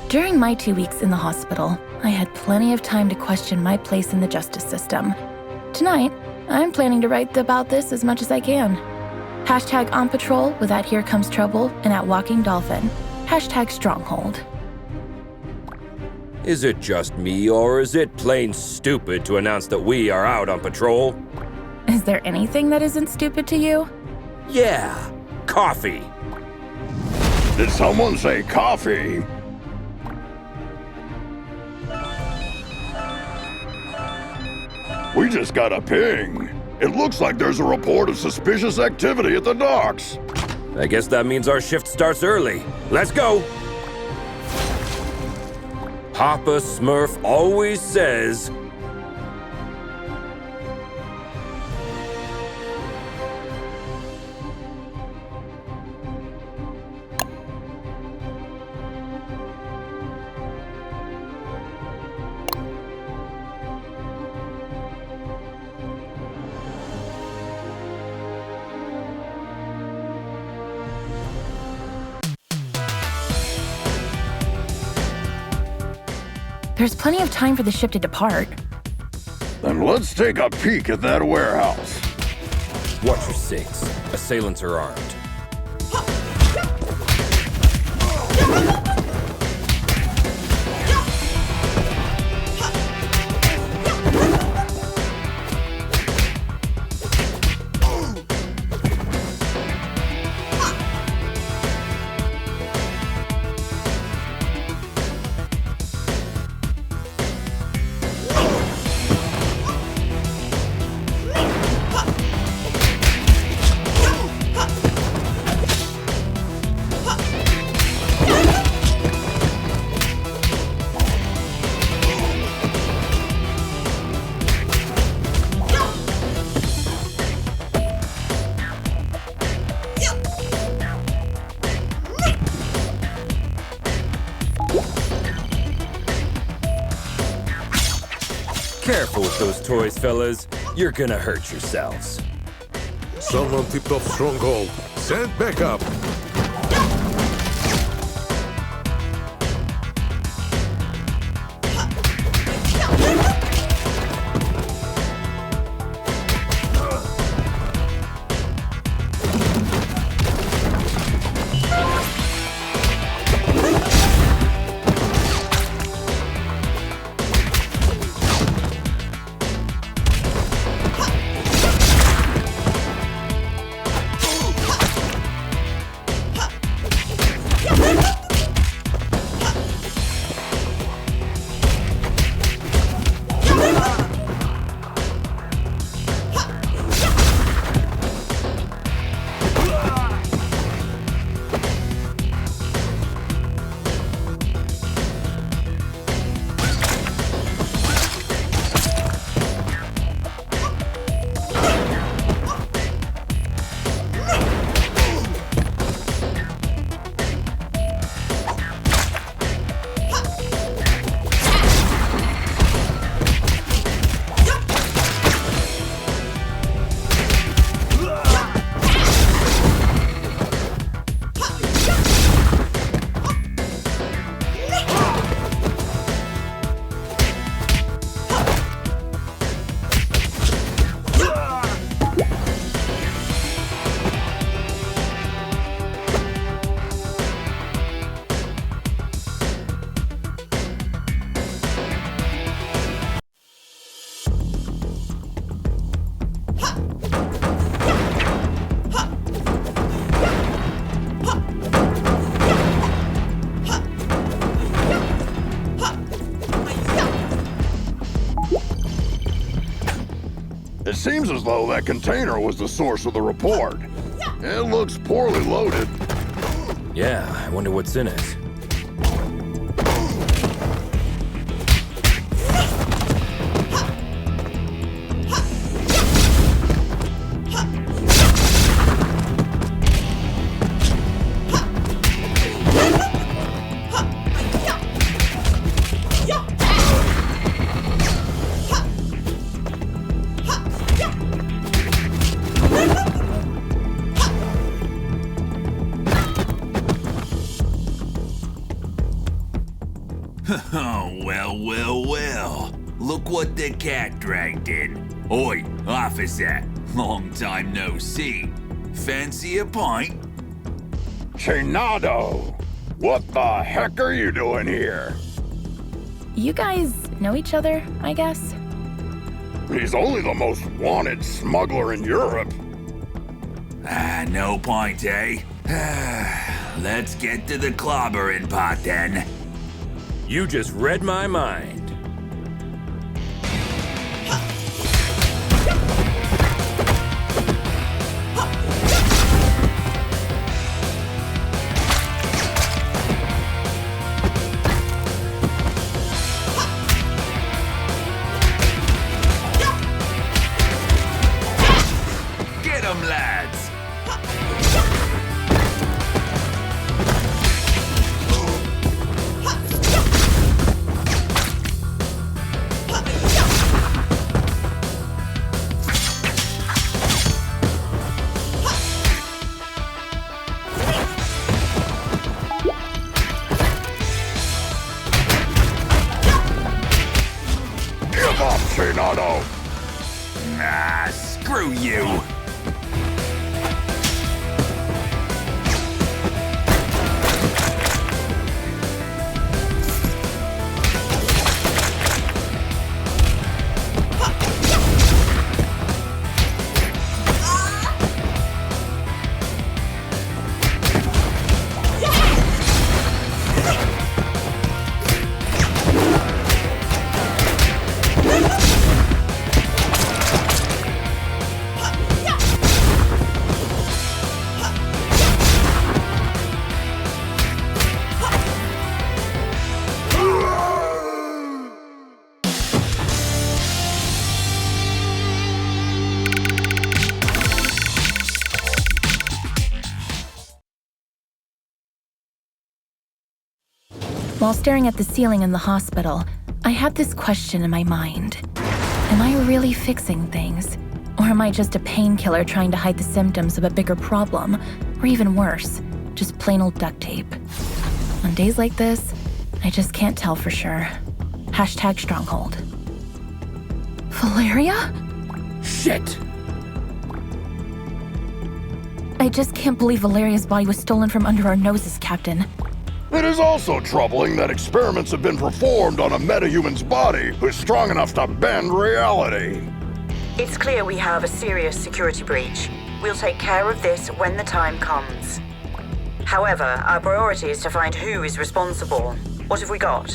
During my 2 weeks in the hospital, I had plenty of time to question my place in the justice system. Tonight, I'm planning to write about this as much as I can. Hashtag on patrol with at Here Comes Trouble and at Walking Dolphin. Hashtag Stronghold. Is it just me, or is it plain stupid to announce that we are out on patrol? Is there anything that isn't stupid to you? Yeah, coffee. Did someone say coffee? We just got a ping. It looks like there's a report of suspicious activity at the docks. I guess that means our shift starts early. Let's go! Papa Smurf always says, There's plenty of time for the ship to depart. Then let's take a peek at that warehouse. watch your six. Assailants are armed. Careful with those toys, fellas. You're gonna hurt yourselves. Someone tipped off Stronghold. Send backup. It seems as though that container was the source of the report. It looks poorly loaded. Yeah, I wonder what's in it. Oh, well. Look what the cat dragged in. Oi, officer. Long time no see. Fancy a pint? Chinado! What the heck are you doing here? You guys know each other, I guess? He's only the most wanted smuggler in Europe. No point, eh? Let's get to the clobbering pot then. You just read my mind. Get 'em, lads! Give up, Chinado! Screw you! While staring at the ceiling in the hospital, I had this question in my mind. Am I really fixing things? Or am I just a painkiller trying to hide the symptoms of a bigger problem? Or even worse, just plain old duct tape? On days like this, I just can't tell for sure. Hashtag stronghold. Valeria? Shit! I just can't believe Valeria's body was stolen from under our noses, Captain. It is also troubling that experiments have been performed on a metahuman's body who's strong enough to bend reality. It's clear we have a serious security breach. We'll take care of this when the time comes. However, our priority is to find who is responsible. What have we got?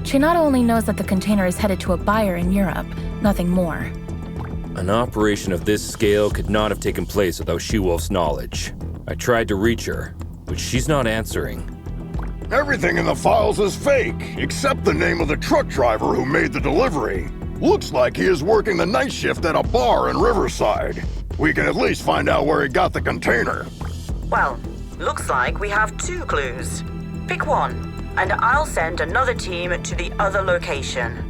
Chinado only knows that the container is headed to a buyer in Europe, nothing more. An operation of this scale could not have taken place without She-Wolf's knowledge. I tried to reach her, but she's not answering. Everything in the files is fake, except the name of the truck driver who made the delivery. Looks like he is working the night shift at a bar in Riverside. We can at least find out where he got the container. Well, looks like we have 2 clues. Pick one, and I'll send another team to the other location.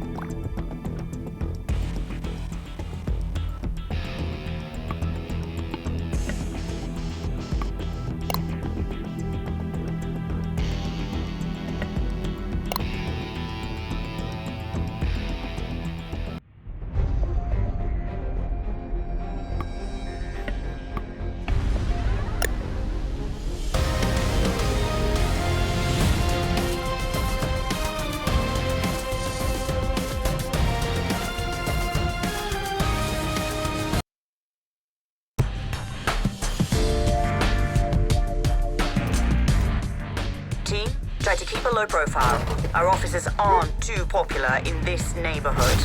Team, try to keep a low profile. Our officers aren't too popular in this neighborhood.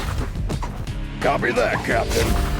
Copy that, Captain.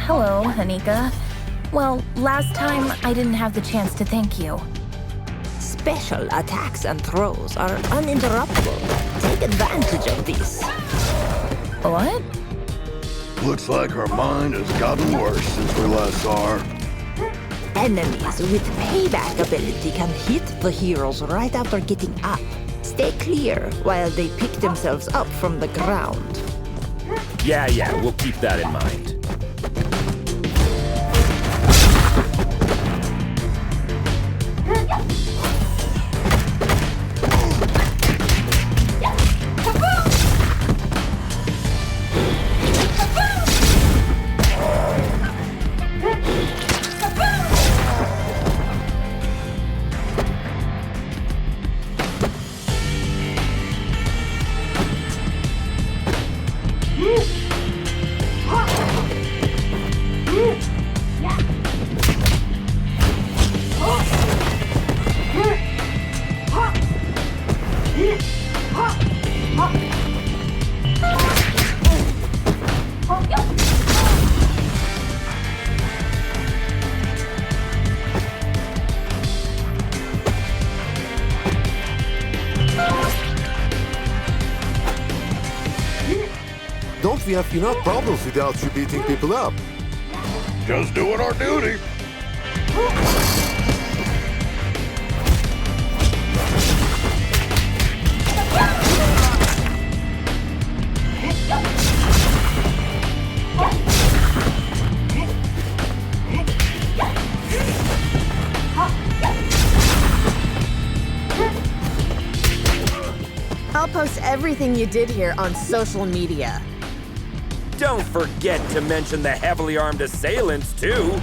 Hello, Anika. Well, last time I didn't have the chance to thank you. Special attacks and throws are uninterruptible. Take advantage of these. What? Looks like her mind has gotten worse since we last saw her. Enemies with payback ability can hit the heroes right after getting up. Stay clear while they pick themselves up from the ground. Yeah, we'll keep that in mind. Don't we have enough problems without you beating people up? Just doing our duty. I'll post everything you did here on social media. Don't forget to mention the heavily armed assailants, too.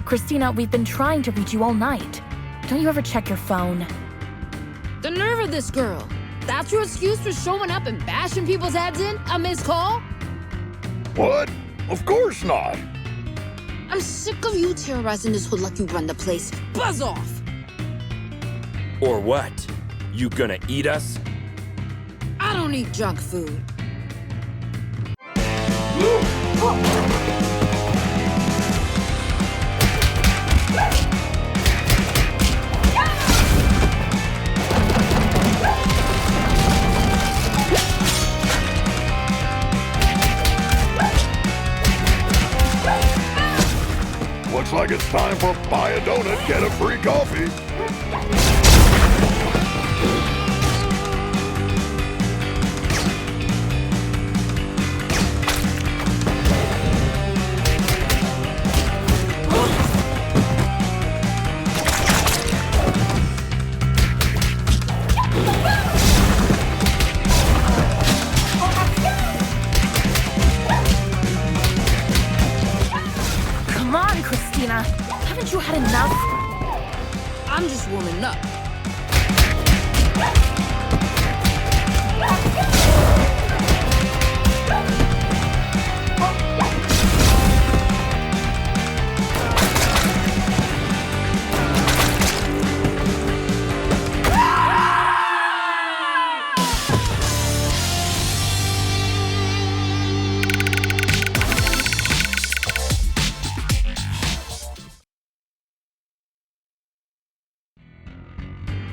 Christina, we've been trying to reach you all night. Don't you ever check your phone? The nerve of this girl. That's your excuse for showing up and bashing people's heads in? A missed call? What? Of course not. I'm sick of you terrorizing this hood like you run the place. Buzz off! Or what? You gonna eat us? I don't eat junk food. Looks like it's time for buy a donut, get a free coffee.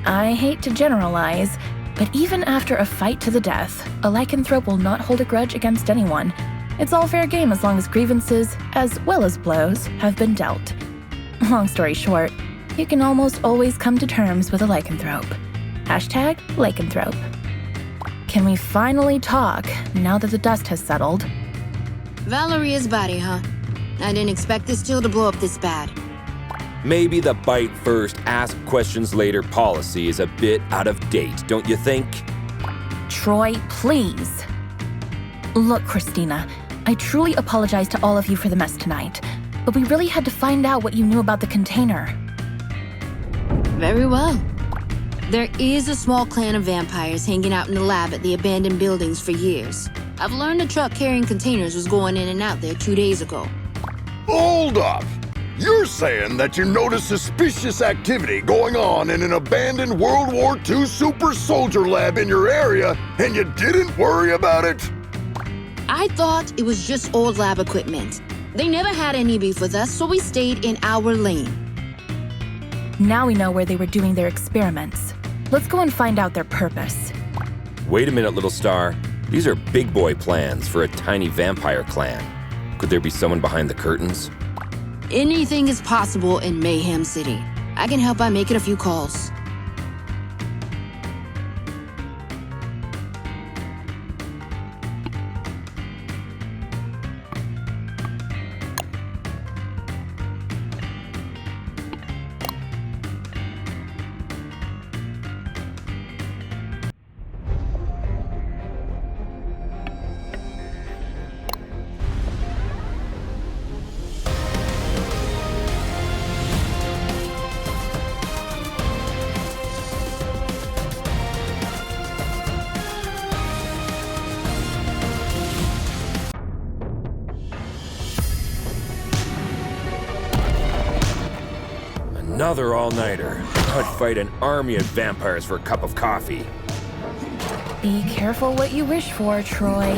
I hate to generalize, but even after a fight to the death, a lycanthrope will not hold a grudge against anyone. It's all fair game as long as grievances, as well as blows, have been dealt. Long story short, you can almost always come to terms with a lycanthrope. Hashtag lycanthrope. Can we finally talk now that the dust has settled? Valeria's body, huh? I didn't expect this deal to blow up this bad. Maybe the bite first, ask questions later policy is a bit out of date, don't you think? Troy, please. Look, Christina, I truly apologize to all of you for the mess tonight, but we really had to find out what you knew about the container. Very well. There is a small clan of vampires hanging out in the lab at the abandoned buildings for years. I've learned a truck carrying containers was going in and out there 2 days ago. Hold up! You're saying that you noticed suspicious activity going on in an abandoned World War II super soldier lab in your area, and you didn't worry about it? I thought it was just old lab equipment. They never had any beef with us, so we stayed in our lane. Now we know where they were doing their experiments. Let's go and find out their purpose. Wait a minute, little star. These are big boy plans for a tiny vampire clan. Could there be someone behind the curtains? Anything is possible in Mayhem City. I can help by making a few calls. Another all-nighter. I'd fight an army of vampires for a cup of coffee. Be careful what you wish for, Troy.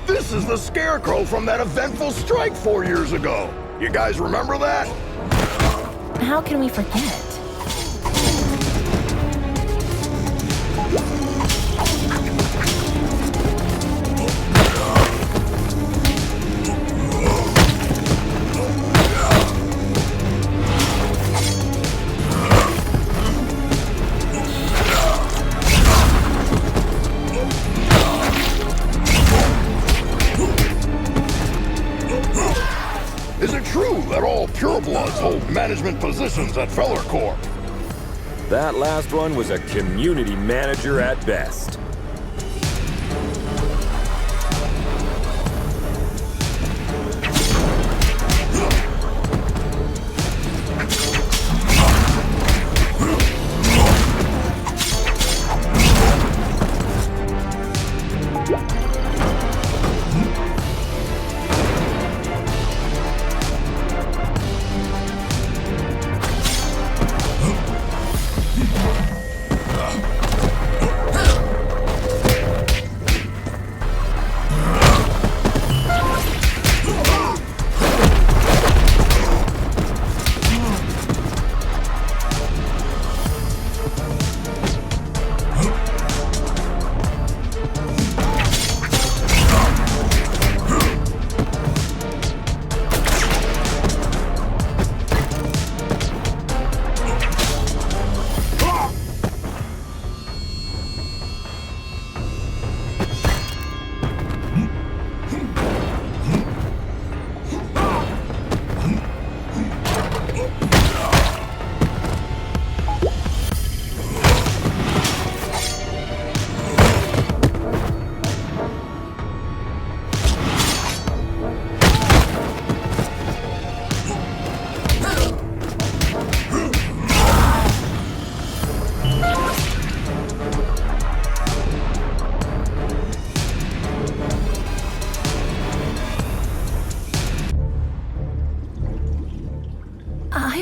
This is the Scarecrow from that eventful strike 4 years ago. You guys remember that? How can we forget? Is it true that all purebloods hold management positions at Feller Corp? That last one was a community manager at best.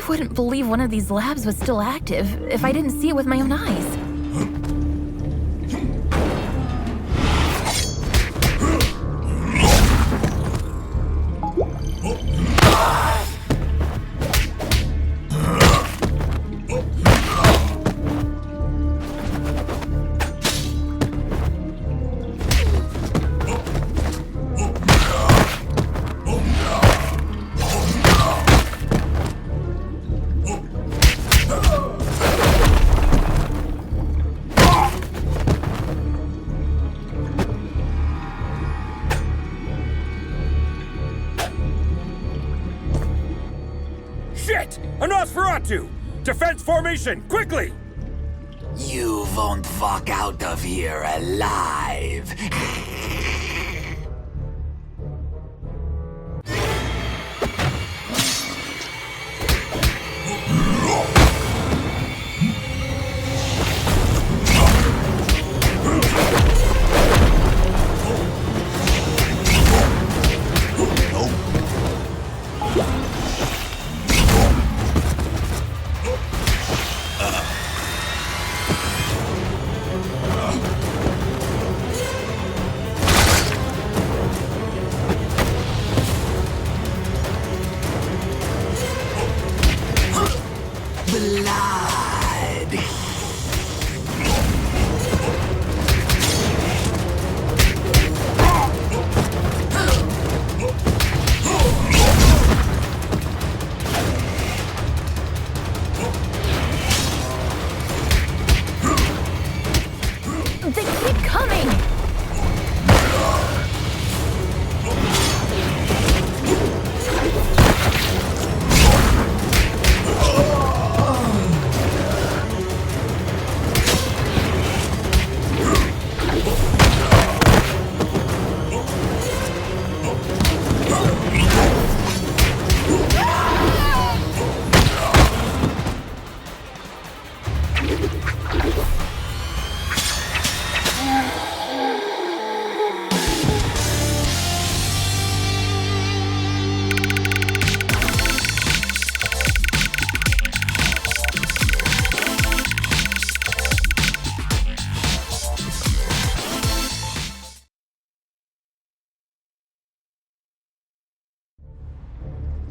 I wouldn't believe one of these labs was still active if I didn't see it with my own eyes. Shit! A Nosferatu! Defense formation, quickly! You won't walk out of here alive. Blood. They keep coming!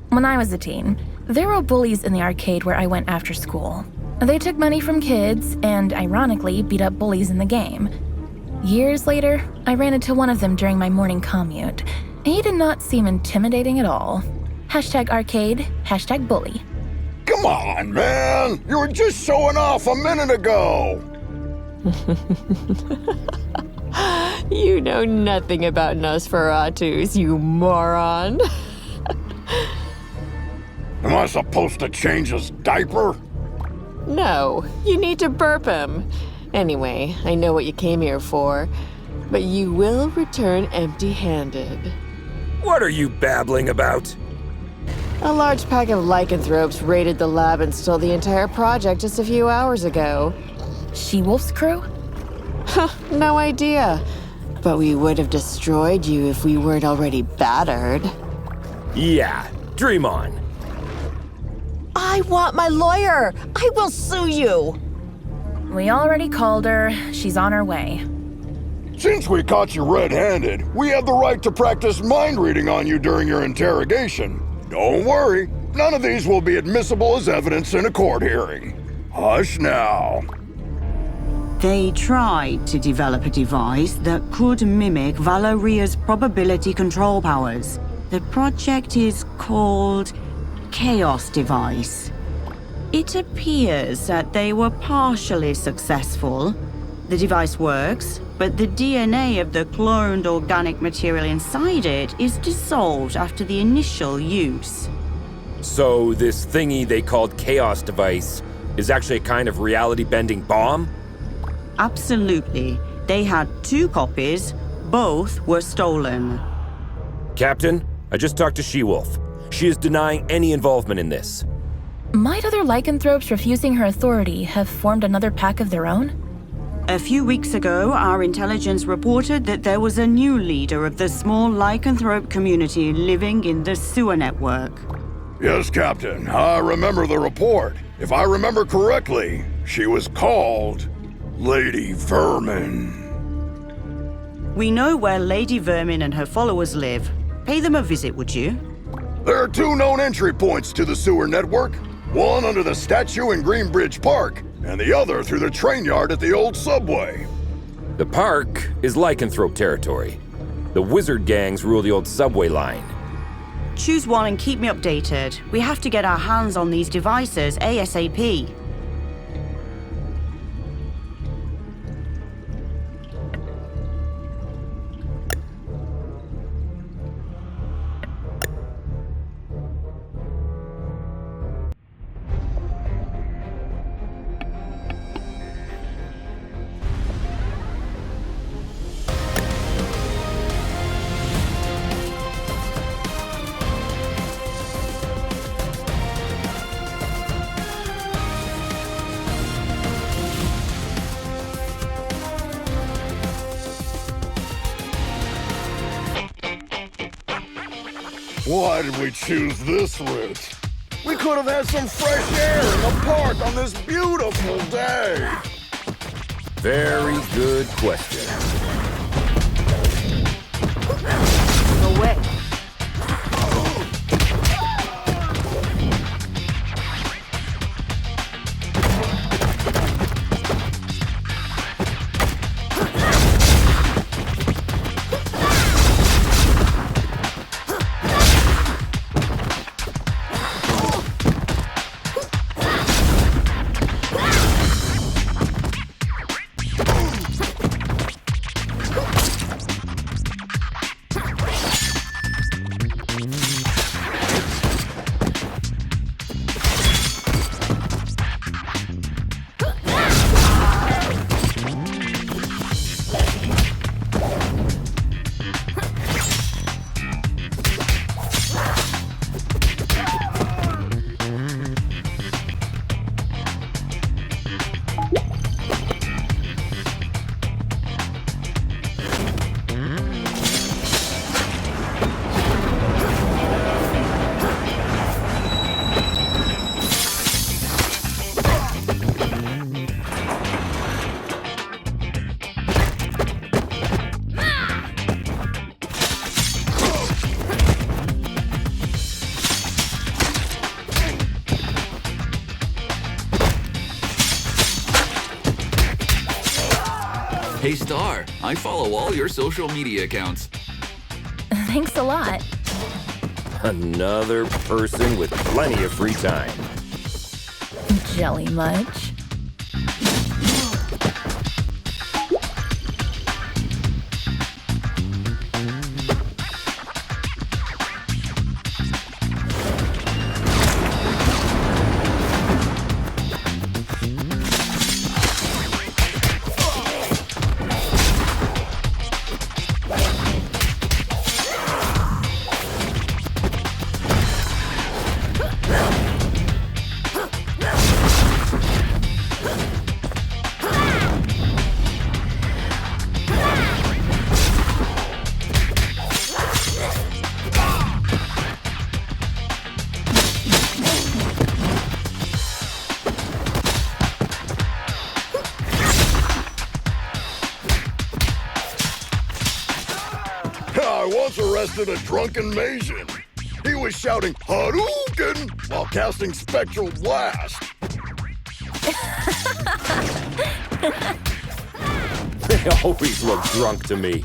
When I was a teen, there were bullies in the arcade where I went after school. They took money from kids and, ironically, beat up bullies in the game. Years later, I ran into one of them during my morning commute. He did not seem intimidating at all. #arcade, #bully. Come on, man! You were just showing off a minute ago! You know nothing about Nosferatus, you moron. Am I supposed to change his diaper? No, you need to burp him. Anyway, I know what you came here for, but you will return empty-handed. What are you babbling about? A large pack of lycanthropes raided the lab and stole the entire project just a few hours ago. She-Wolf's crew? No idea. But we would have destroyed you if we weren't already battered. Yeah, dream on. I want my lawyer! I will sue you! We already called her. She's on her way. Since we caught you red-handed, we have the right to practice mind reading on you during your interrogation. Don't worry, none of these will be admissible as evidence in a court hearing. Hush now. They tried to develop a device that could mimic Valoria's probability control powers. The project is called Chaos Device. It appears that they were partially successful. The device works, but the DNA of the cloned organic material inside it is dissolved after the initial use. So this thingy they called Chaos Device is actually a kind of reality-bending bomb? Absolutely. They had 2 copies. Both were stolen. Captain, I just talked to She-Wolf. She is denying any involvement in this. Might other lycanthropes refusing her authority have formed another pack of their own? A few weeks ago, our intelligence reported that there was a new leader of the small lycanthrope community living in the sewer network. Yes, Captain. I remember the report. If I remember correctly, she was called Lady Vermin. We know where Lady Vermin and her followers live. Pay them a visit, would you? There are 2 known entry points to the sewer network. One under the statue in Greenbridge Park, and the other through the train yard at the old subway. The park is lycanthrope territory. The wizard gangs rule the old subway line. Choose one and keep me updated. We have to get our hands on these devices ASAP. Why did we choose this route? We could have had some fresh air in the park on this beautiful day. Very good question. No way. Hey Star, I follow all your social media accounts. Thanks a lot. Another person with plenty of free time. Jelly much? I once arrested a drunken Mayhem. He was shouting Hadouken while casting Spectral Blast. They always look drunk to me.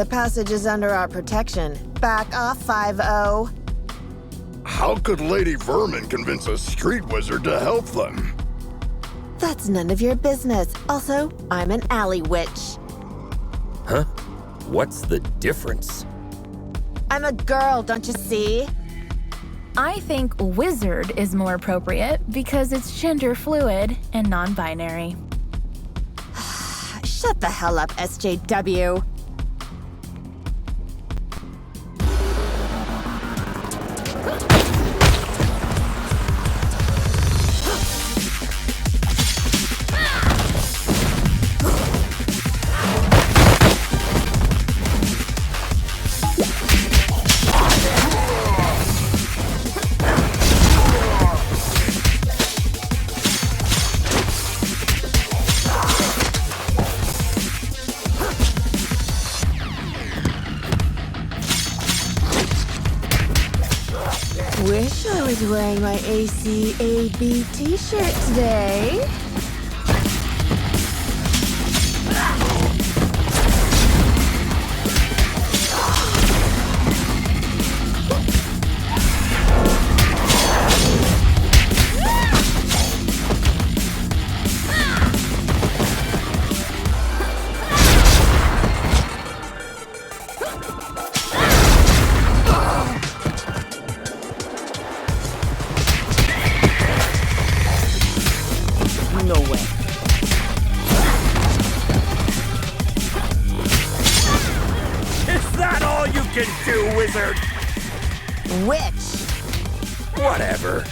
The passage is under our protection. Back off, 5-0. How could Lady Vermin convince a street wizard to help them? That's none of your business. Also, I'm an alley witch. Huh? What's the difference? I'm a girl, don't you see? I think wizard is more appropriate because it's gender fluid and non-binary. Shut the hell up, SJW. Wish I was wearing my ACAB t-shirt today. No way. Is that all you can do, wizard? Witch. Whatever.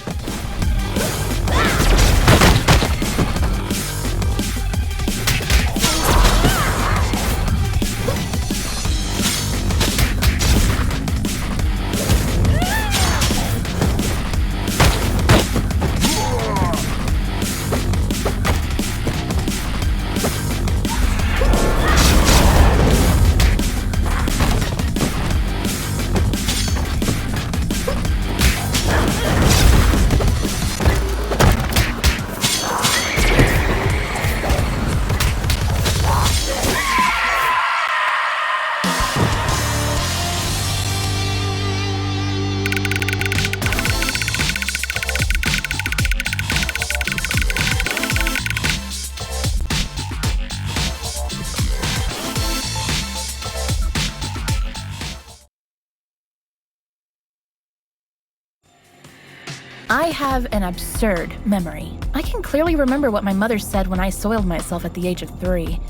I have an absurd memory. I can clearly remember what my mother said when I soiled myself at the age of 3.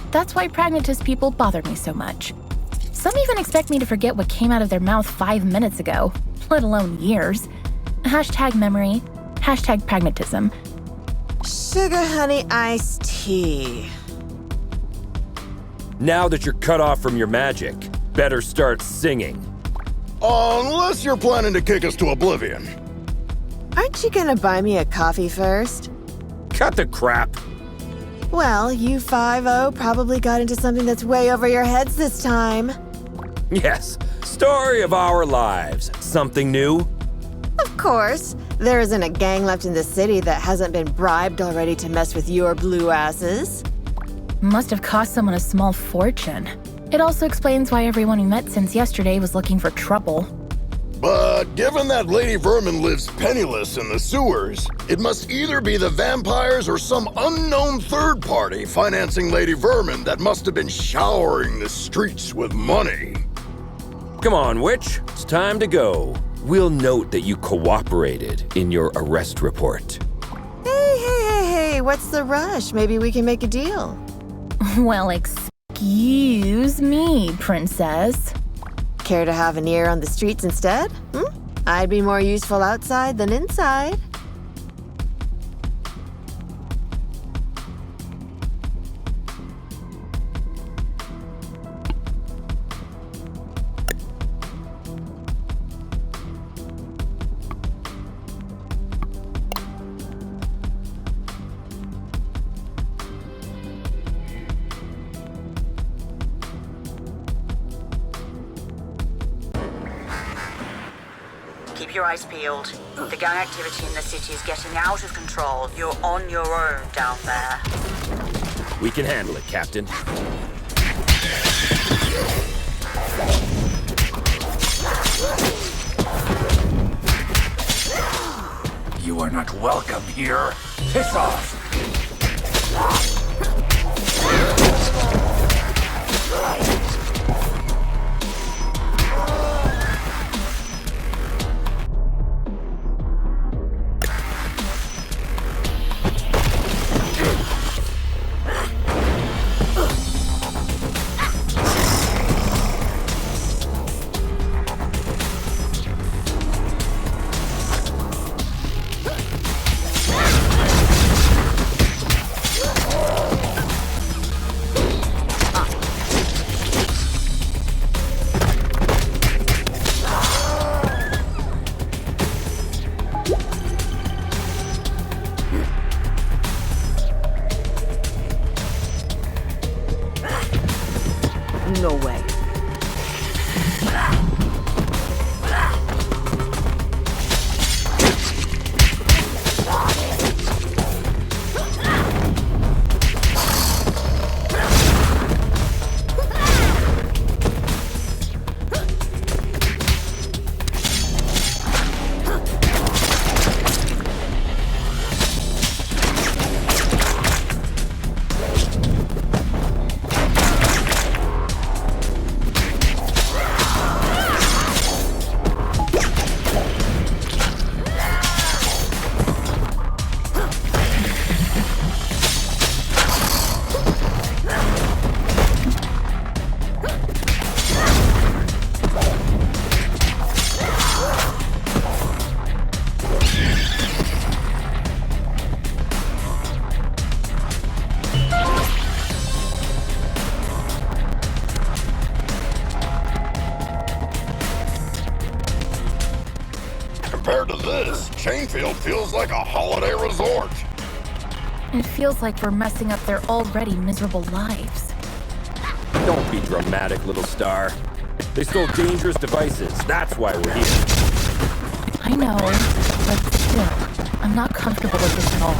That's why pragmatist people bother me so much. Some even expect me to forget what came out of their mouth 5 minutes ago, let alone years. Hashtag memory, hashtag pragmatism. Sugar honey iced tea. Now that you're cut off from your magic, better start singing. Unless you're planning to kick us to oblivion. Aren't you gonna buy me a coffee first? Cut the crap. Well, you 5-0 probably got into something that's way over your heads this time. Yes, story of our lives. Something new? Of course. There isn't a gang left in the city that hasn't been bribed already to mess with your blue asses. Must have cost someone a small fortune. It also explains why everyone we met since yesterday was looking for trouble. But given that Lady Vermin lives penniless in the sewers, it must either be the vampires or some unknown third party financing Lady Vermin that must have been showering the streets with money. Come on, witch. It's time to go. We'll note that you cooperated in your arrest report. Hey, what's the rush? Maybe we can make a deal. Well, excuse me, princess. Care to have an ear on the streets instead? I'd be more useful outside than inside. Keep your eyes peeled. The gang activity in the city is getting out of control. You're on your own down there. We can handle it, Captain. are not welcome here. Piss off! No way. Compared to this, Chainfield feels like a holiday resort. It feels like we're messing up their already miserable lives. Don't be dramatic, little star. They stole dangerous devices. That's why we're here. I know, but still, I'm not comfortable with this at all.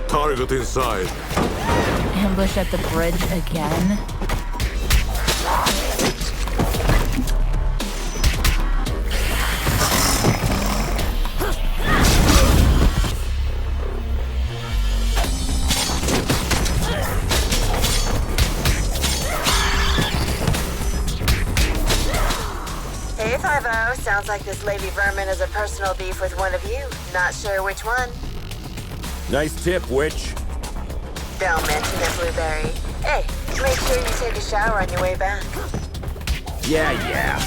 Target inside. Ambush at the bridge again? Hey, 5-0. Sounds like this Lady Vermin has a personal beef with one of you. Not sure which one. Nice tip, witch. Don't mention it, Blueberry. Hey, make sure you take a shower on your way back. Yeah.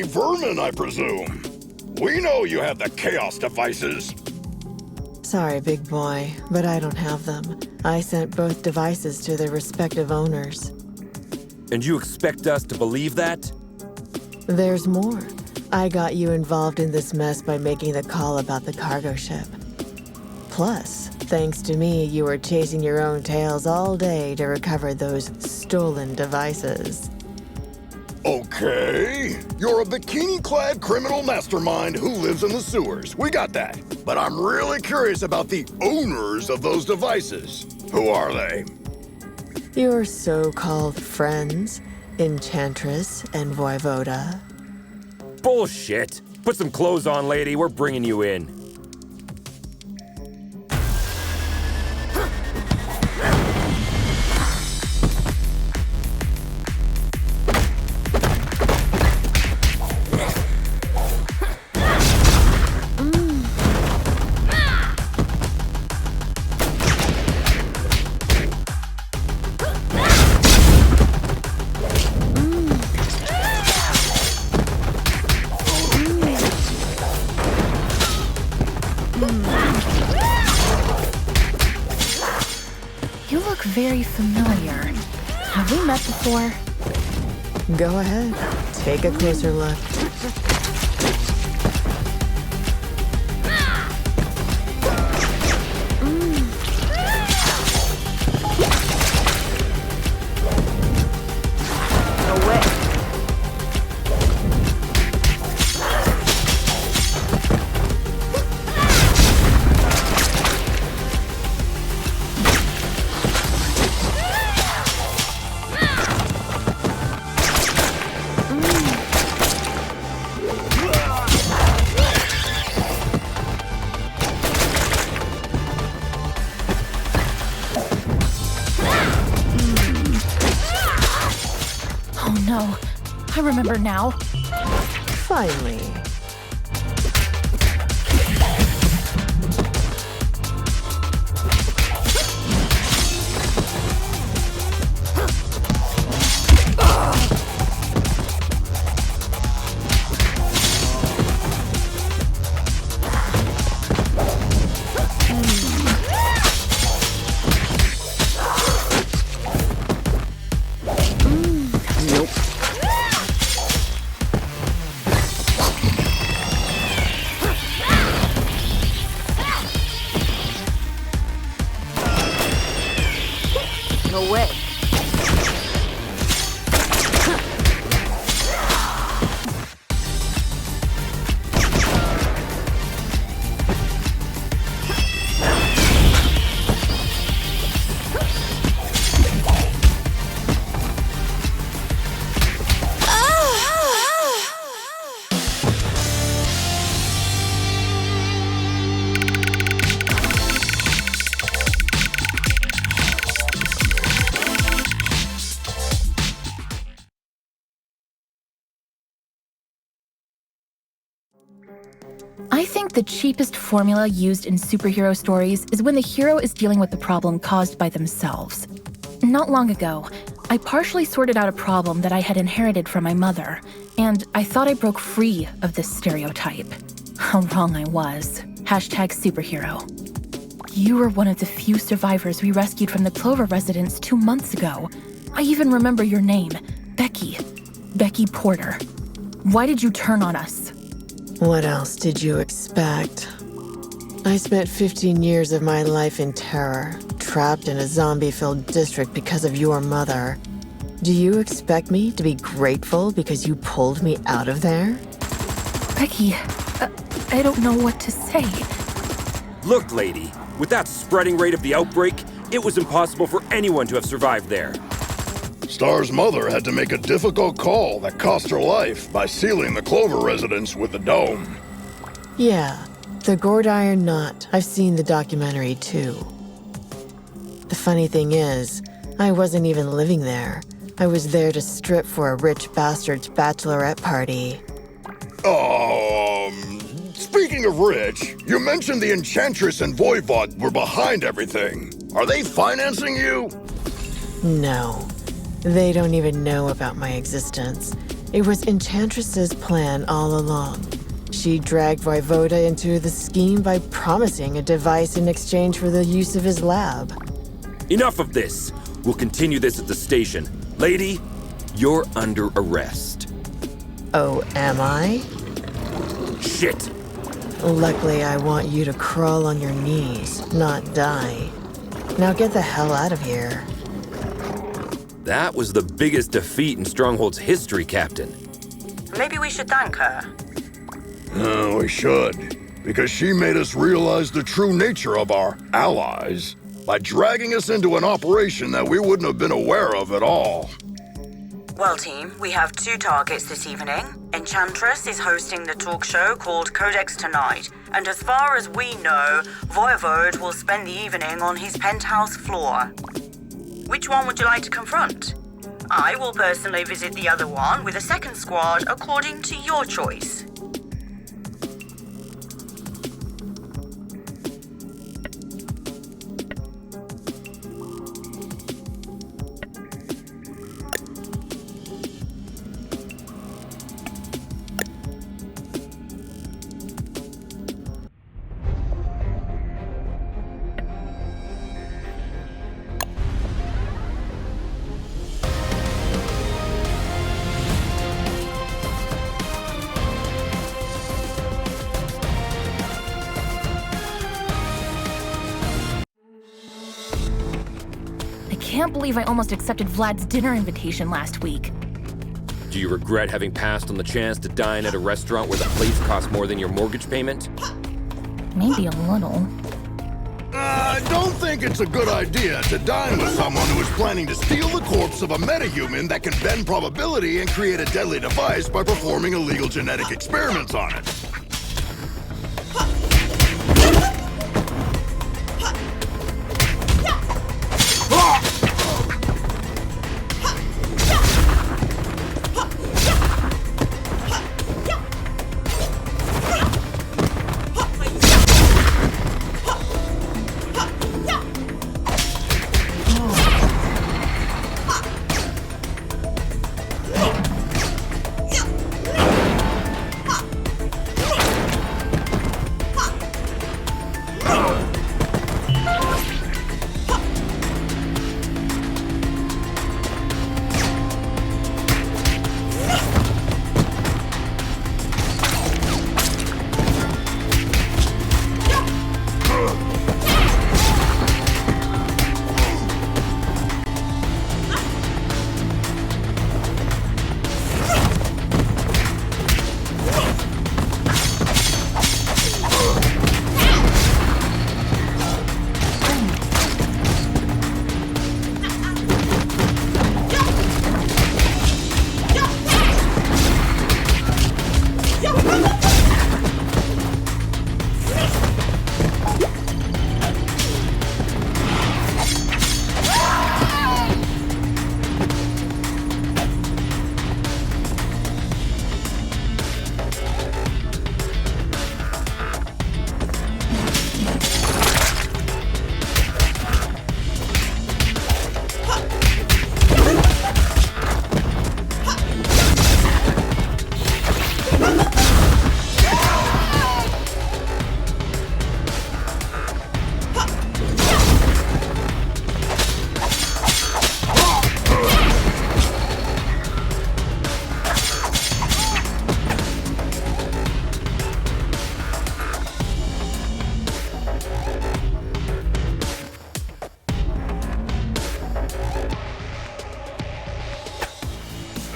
tiny vermin, I presume. We know you have the Chaos devices. Sorry, big boy, but I don't have them. I sent both devices to their respective owners. And you expect us to believe that? There's more. I got you involved in this mess by making the call about the cargo ship. Plus, thanks to me, you were chasing your own tails all day to recover those stolen devices. Okay. You're a bikini-clad criminal mastermind who lives in the sewers. We got that. But I'm really curious about the owners of those devices. Who are they? Your so-called friends, Enchantress and Voivoda. Bullshit! Put some clothes on, lady. We're bringing you in. You look very familiar. Have we met before? Go ahead. Take a closer look. Oh no, I remember now. Finally. No way. I think the cheapest formula used in superhero stories is when the hero is dealing with the problem caused by themselves. Not long ago, I partially sorted out a problem that I had inherited from my mother, and I thought I broke free of this stereotype. How wrong I was. #superhero. You were one of the few survivors we rescued from the Clover residence 2 months ago. I even remember your name, Becky. Becky Porter. Why did you turn on us? What else did you expect? I spent 15 years of my life in terror, trapped in a zombie-filled district because of your mother. Do you expect me to be grateful because you pulled me out of there? Becky, I don't know what to say. Look, lady, with that spreading rate of the outbreak, it was impossible for anyone to have survived there. Star's mother had to make a difficult call that cost her life by sealing the Clover residence with the dome. Yeah, the gourd iron knot. I've seen the documentary too. The funny thing is, I wasn't even living there. I was there to strip for a rich bastard's bachelorette party. Speaking of rich, you mentioned the Enchantress and Voivod were behind everything. Are they financing you? No. They don't even know about my existence. It was Enchantress's plan all along. She dragged Voivoda into the scheme by promising a device in exchange for the use of his lab. Enough of this. We'll continue this at the station. Lady, you're under arrest. Oh, am I? Shit! Luckily, I want you to crawl on your knees, not die. Now get the hell out of here. That was the biggest defeat in Stronghold's history, Captain. Maybe we should thank her. We should, because she made us realize the true nature of our allies by dragging us into an operation that we wouldn't have been aware of at all. Well, team, we have 2 targets this evening. Enchantress is hosting the talk show called Codex Tonight, and as far as we know, Voivode will spend the evening on his penthouse floor. Which one would you like to confront? I will personally visit the other one with a second squad according to your choice. I can't believe I almost accepted Vlad's dinner invitation last week. Do you regret having passed on the chance to dine at a restaurant where the plates cost more than your mortgage payment? Maybe a little. I don't think it's a good idea to dine with someone who is planning to steal the corpse of a metahuman that can bend probability and create a deadly device by performing illegal genetic experiments on it.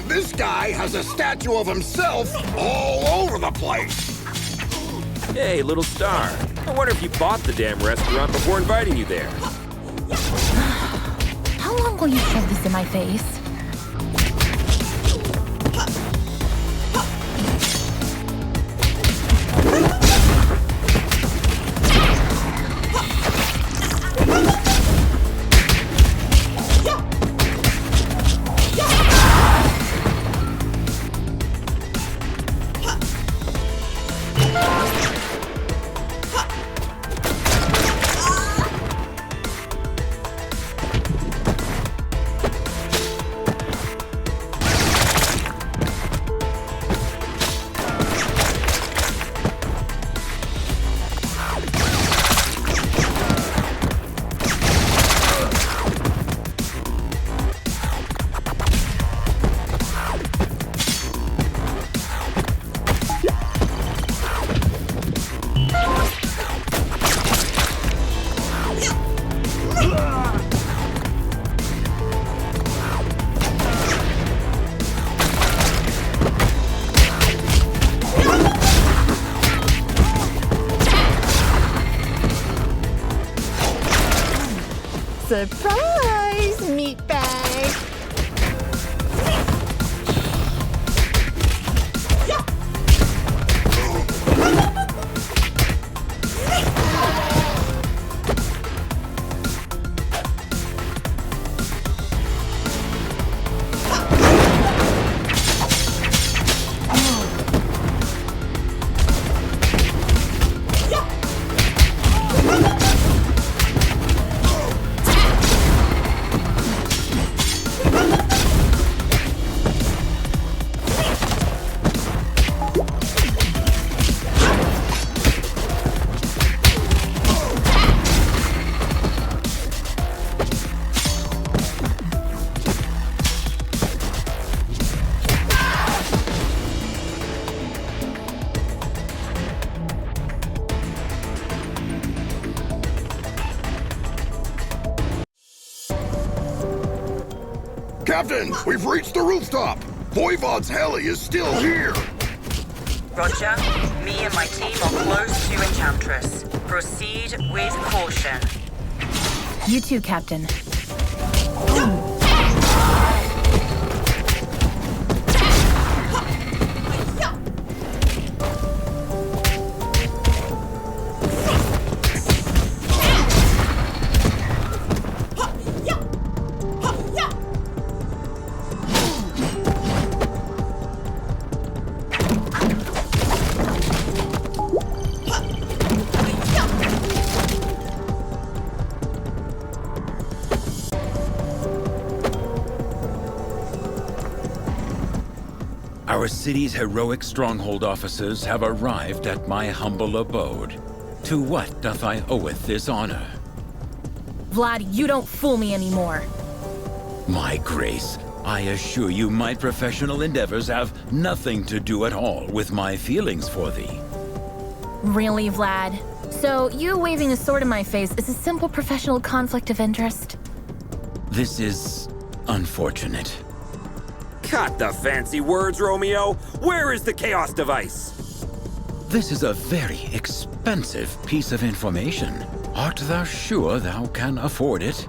This guy has a statue of himself all over the place. Hey, little star. I wonder if you bought the damn restaurant before inviting you there. How long will you shove this in my face? Surprise, meatbag! Captain, we've reached the rooftop. Voivod's heli is still here. Roger. Me and my team are close to Enchantress. Proceed with caution. You too, Captain. Our city's heroic stronghold officers have arrived at my humble abode. To what doth I oweth this honor? Vlad, you don't fool me anymore. My grace, I assure you my professional endeavors have nothing to do at all with my feelings for thee. Really, Vlad? So, you waving a sword in my face is a simple professional conflict of interest? This is unfortunate. Cut the fancy words, Romeo! Where is the Chaos device? This is a very expensive piece of information. Art thou sure thou can afford it?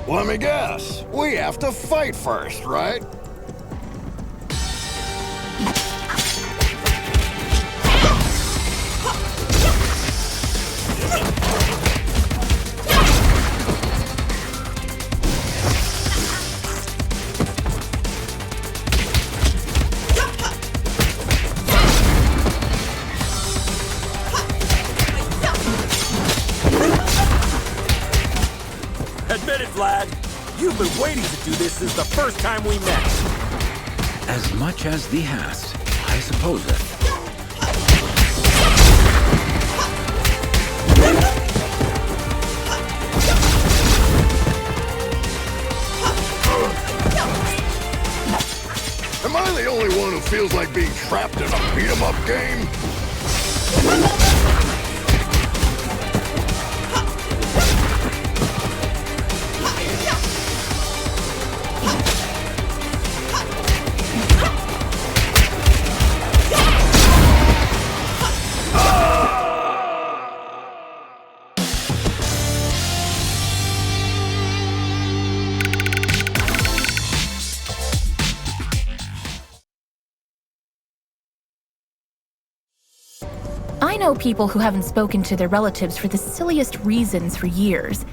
Let me guess. We have to fight first, right? Admit it, Vlad. You've been waiting to do this since the first time we met. As much as thee hast, I supposeth. Am I the only one who feels like being trapped in a beat-em-up game? I know people who haven't spoken to their relatives for the silliest reasons for years.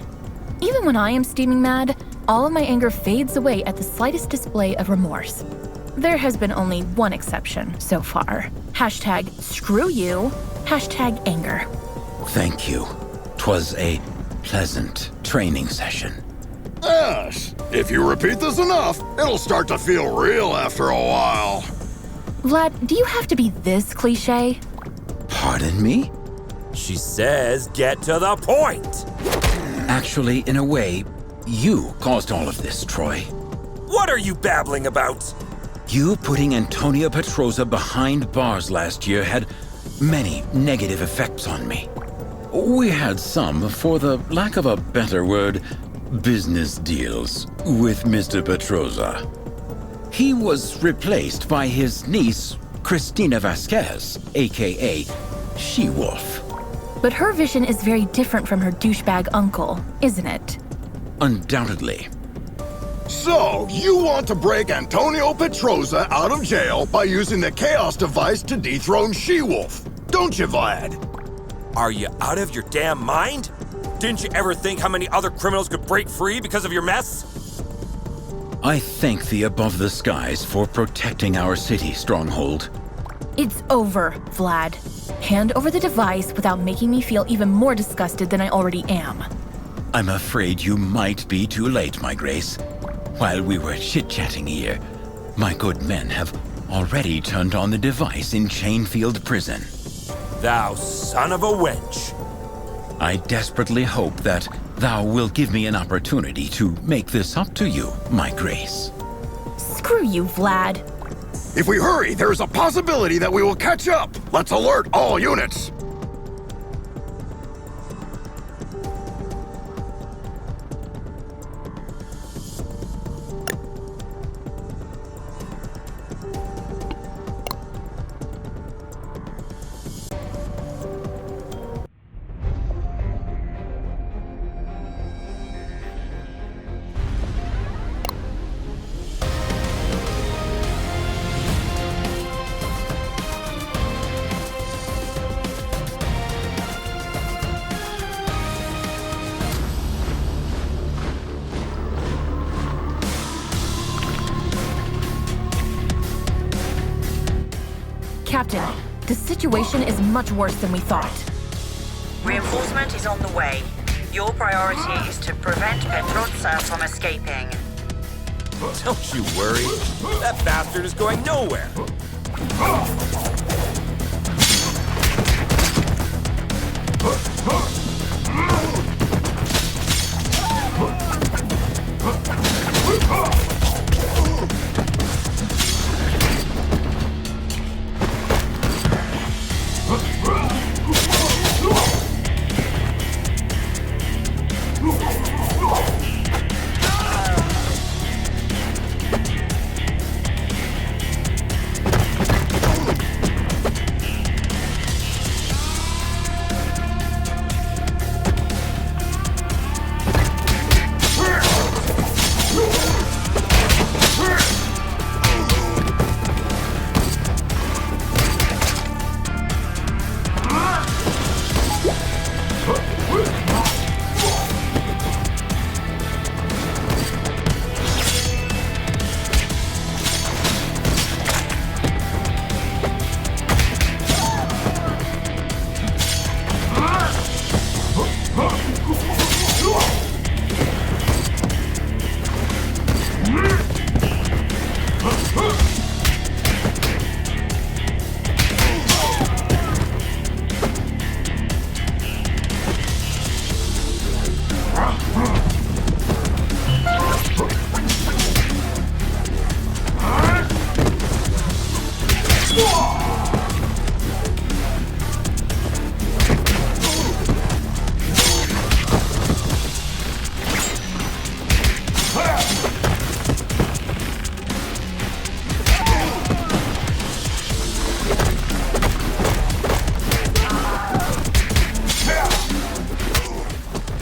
Even when I am steaming mad, all of my anger fades away at the slightest display of remorse. There has been only one exception so far. Hashtag screw you, hashtag anger. Thank you. 'Twas a pleasant training session. Yes. If you repeat this enough, it'll start to feel real after a while. Vlad, do you have to be this cliche? Pardon me? She says get to the point! Actually, in a way, you caused all of this, Troy. What are you babbling about? You putting Antonia Petroza behind bars last year had many negative effects on me. We had some, for the lack of a better word, business deals with Mr. Petroza. He was replaced by his niece, Cristina Vasquez, aka She-Wolf. But her vision is very different from her douchebag uncle, isn't it? undoubtedly. So, you want to break Antonio Petroza out of jail by using the Chaos device to dethrone She-Wolf, don't you, Vlad? Are you out of your damn mind? Didn't you ever think how many other criminals could break free because of your mess? I thank the above the skies for protecting our city, Stronghold. It's over, Vlad. Hand over the device without making me feel even more disgusted than I already am. I'm afraid you might be too late, my Grace. While we were chit-chatting here, my good men have already turned on the device in Chainfield Prison. Thou son of a wench. I desperately hope that thou will give me an opportunity to make this up to you, my Grace. Screw you, Vlad. If we hurry, there is a possibility that we will catch up. Let's alert all units. Captain, the situation is much worse than we thought. Reinforcement is on the way. Your priority is to prevent Petroza from escaping. Don't you worry. That bastard is going nowhere.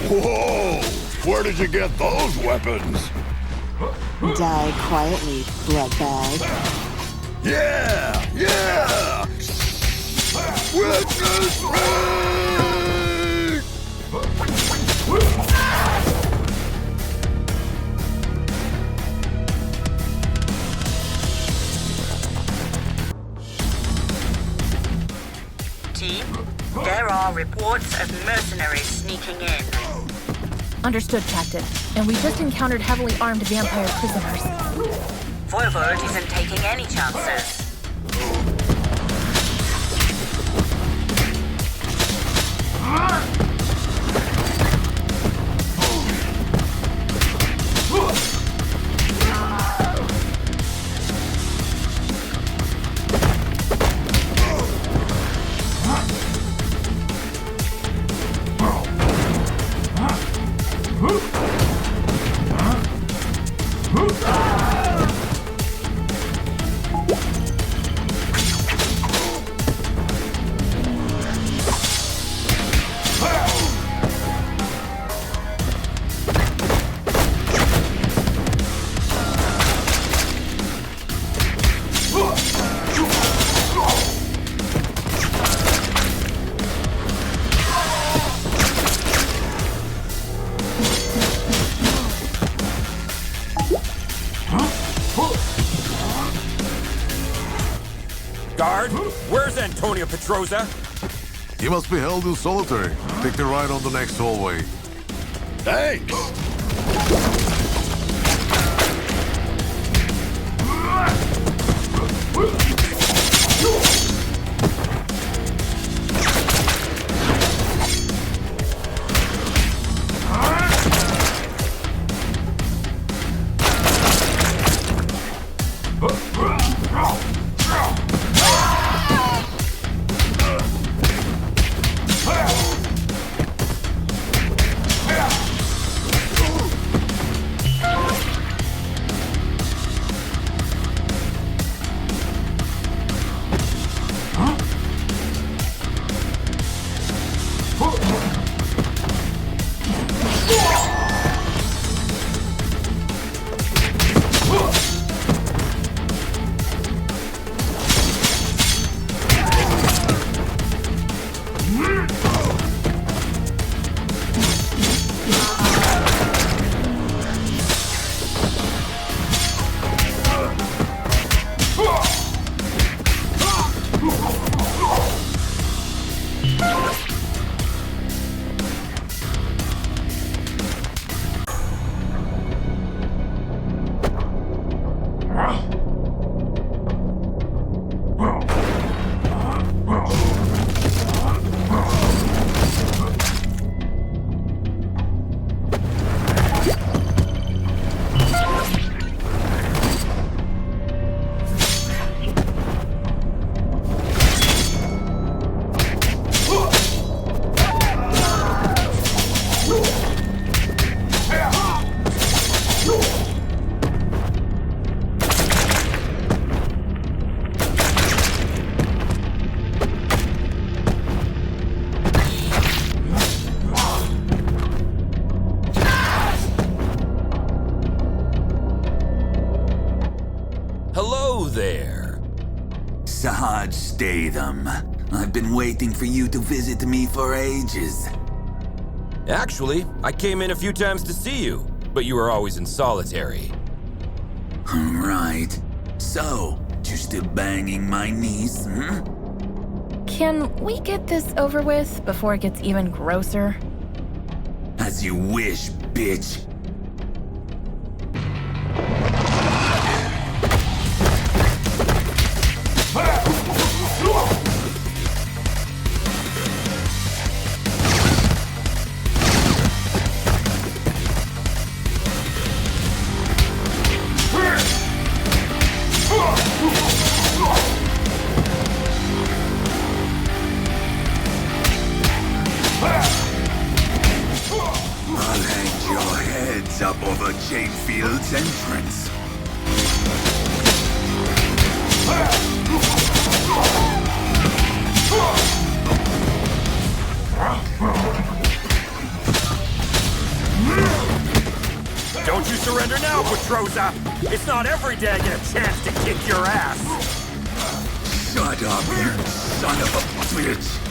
Whoa! Where did you get those weapons? Die quietly, bloodbag. Yeah! Yeah! Witness Team, there are reports of mercenaries sneaking in. Understood, Captain. And we just encountered heavily armed vampire prisoners. Voivode isn't taking any chances. Antonio Petroza. He must be held in solitary. Take the ride on the next hallway. Thanks! Sarge Statham. I've been waiting for you to visit me for ages. Actually, I came in a few times to see you, but you were always in solitary. Right. So, you still banging my niece, hmm? Can we get this over with before it gets even grosser? As you wish, bitch. I'll hang your heads up over Chainfield's entrance. Don't you surrender now, Petroza! It's not every day I get a chance to kick your ass! Shut up, you son of a bitch!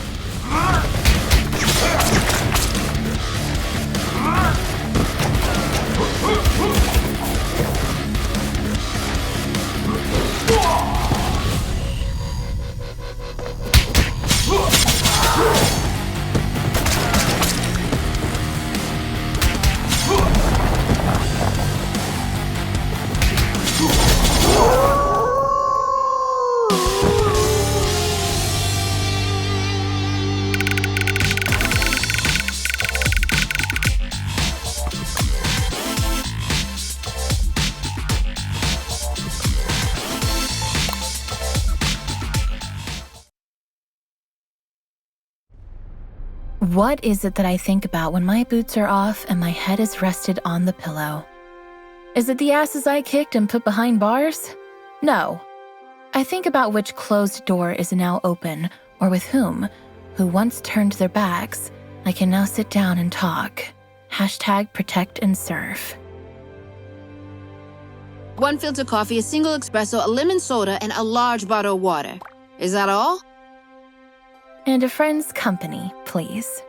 What is it that I think about when my boots are off and my head is rested on the pillow? Is it the asses I kicked and put behind bars? No. I think about which closed door is now open, or with whom, who once turned their backs, I can now sit down and talk. #protect and serve. 1 filter coffee, a single espresso, a lemon soda, and a large bottle of water. Is that all? And a friend's company, please.